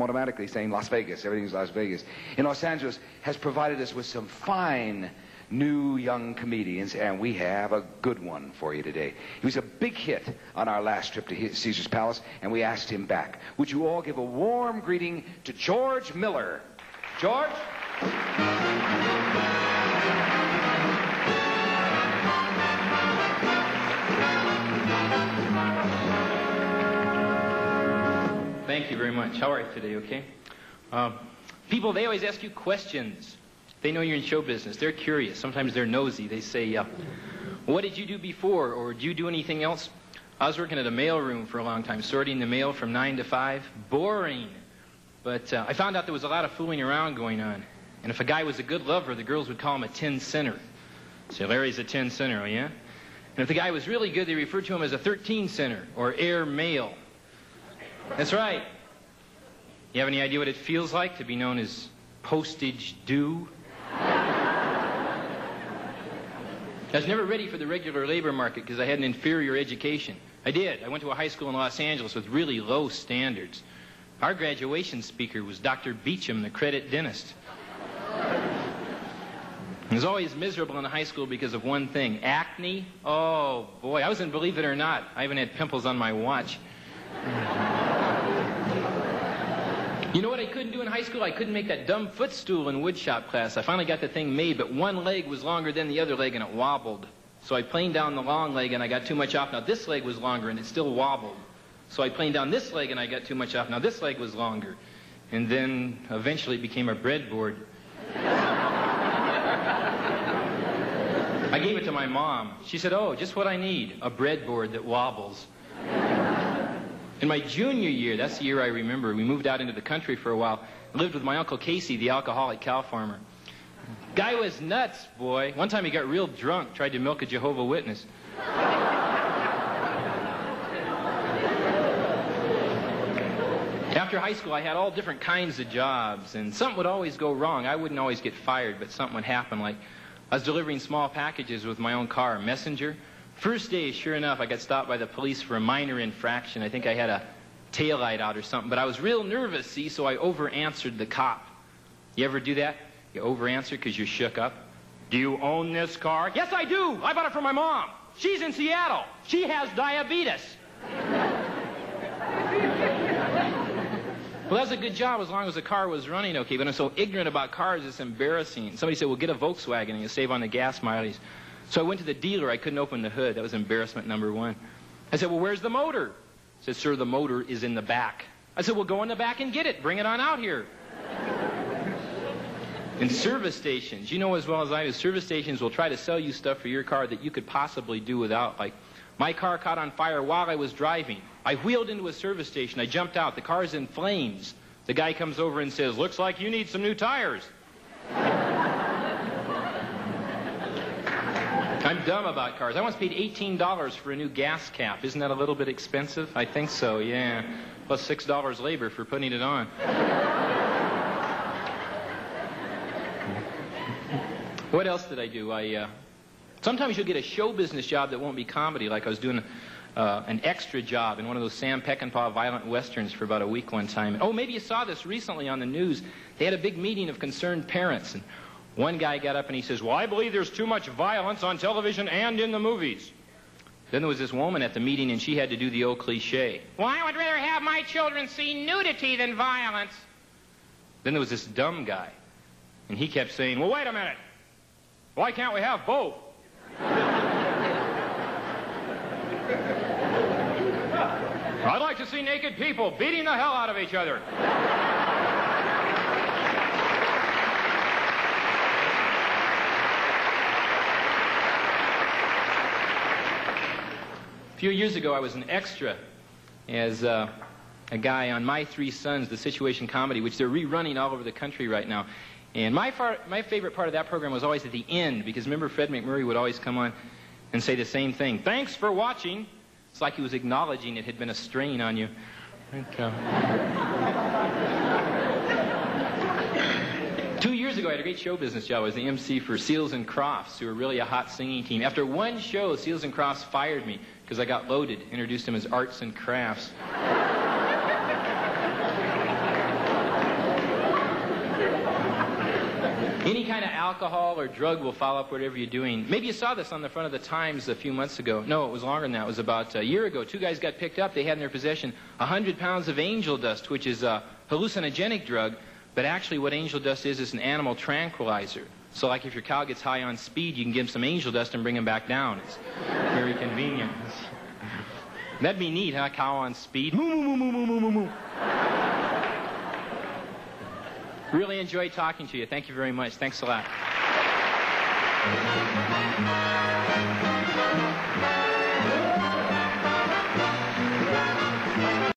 automatically saying Las Vegas, everything's Las Vegas. In Los Angeles has provided us with some fine new young comedians, and we have a good one for you today. He was a big hit on our last trip to Caesar's Palace, and we asked him back. Would you all give a warm greeting to George Miller? George? Thank you very much. How are you today, okay? People, they always ask you questions. They know you're in show business. They're curious. Sometimes they're nosy. They say, what did you do before, or do you do anything else? I was working at a mailroom for a long time, sorting the mail from 9 to 5. Boring. But I found out there was a lot of fooling around going on. And if a guy was a good lover, the girls would call him a 10-center. Say, Larry's a 10-center, oh yeah? And if the guy was really good, they referred to him as a 13-center, or air mail. That's right. You have any idea what it feels like to be known as postage due? I was never ready for the regular labor market because I had an inferior education. I did. I went to a high school in Los Angeles with really low standards. Our graduation speaker was Dr. Beecham, the credit dentist. I was always miserable in high school because of one thing, acne. Oh, boy, I wasn't, believe it or not, I even had pimples on my watch. You know what I couldn't do in high school? I couldn't make that dumb footstool in woodshop class. I finally got the thing made, but one leg was longer than the other leg, and it wobbled. So I planed down the long leg, and I got too much off. Now this leg was longer, and it still wobbled. So I planed down this leg, and I got too much off. Now this leg was longer. And then eventually it became a breadboard. I gave it to my mom. She said, oh, just what I need, a breadboard that wobbles. In my junior year, that's the year I remember, we moved out into the country for a while. I lived with my Uncle Casey, the alcoholic cow farmer. Guy was nuts, boy. One time he got real drunk, tried to milk a Jehovah's Witness. After high school, I had all different kinds of jobs, and something would always go wrong. I wouldn't always get fired, but something would happen, like I was delivering small packages with my own car, messenger. First day, sure enough, I got stopped by the police for a minor infraction. I think I had a taillight out or something, but I was real nervous, see, so I over-answered the cop. You ever do that? You over-answer because you're shook up. Do you own this car? Yes, I do. I bought it from my mom. She's in Seattle. She has diabetes. Well, that's a good job as long as the car was running okay, but I'm so ignorant about cars, it's embarrassing. Somebody said, well, get a Volkswagen and you'll save on the gas mileage. So I went to the dealer. I couldn't open the hood. That was embarrassment number one. I said, well, where's the motor? He said, sir, the motor is in the back. I said, well, go in the back and get it. Bring it on out here. In service stations, you know as well as I do, service stations will try to sell you stuff for your car that you could possibly do without. Like, my car caught on fire while I was driving. I wheeled into a service station. I jumped out. The car's in flames. The guy comes over and says, looks like you need some new tires. I'm dumb about cars. I once paid $18 for a new gas cap. Isn't that a little bit expensive? I think so, yeah. Plus $6 labor for putting it on. What else did I do? Sometimes you'll get a show business job that won't be comedy, like I was doing an extra job in one of those Sam Peckinpah violent westerns for about a week one time. Oh, maybe you saw this recently on the news. They had a big meeting of concerned parents, and one guy got up and he says, well, I believe there's too much violence on television and in the movies. Then there was this woman at the meeting, and she had to do the old cliche. Well, I would rather have my children see nudity than violence. Then there was this dumb guy, and he kept saying, well, wait a minute. Why can't we have both? I'd like to see naked people beating the hell out of each other. A few years ago, I was an extra as a guy on My Three Sons, the situation comedy, which they're rerunning all over the country right now. And my favorite part of that program was always at the end, because remember Fred McMurray would always come on and say the same thing. Thanks for watching. It's like he was acknowledging it had been a strain on you. 2 years ago, I had a great show business job. I was the MC for Seals and Crofts, who were really a hot singing team. After one show, Seals and Crofts fired me because I got loaded, introduced him as arts and crafts. Any kind of alcohol or drug will foul up whatever you're doing. Maybe you saw this on the front of the Times a few months ago. No, it was longer than that. It was about a year ago. 2 guys got picked up. They had in their possession 100 pounds of angel dust, which is a hallucinogenic drug. But actually what angel dust is an animal tranquilizer. So like if your cow gets high on speed, you can give him some angel dust and bring him back down. It's very convenient. That'd be neat, huh? Cow on speed. Moo, moo, moo, moo, moo, moo, moo. Really enjoyed talking to you. Thank you very much. Thanks a lot.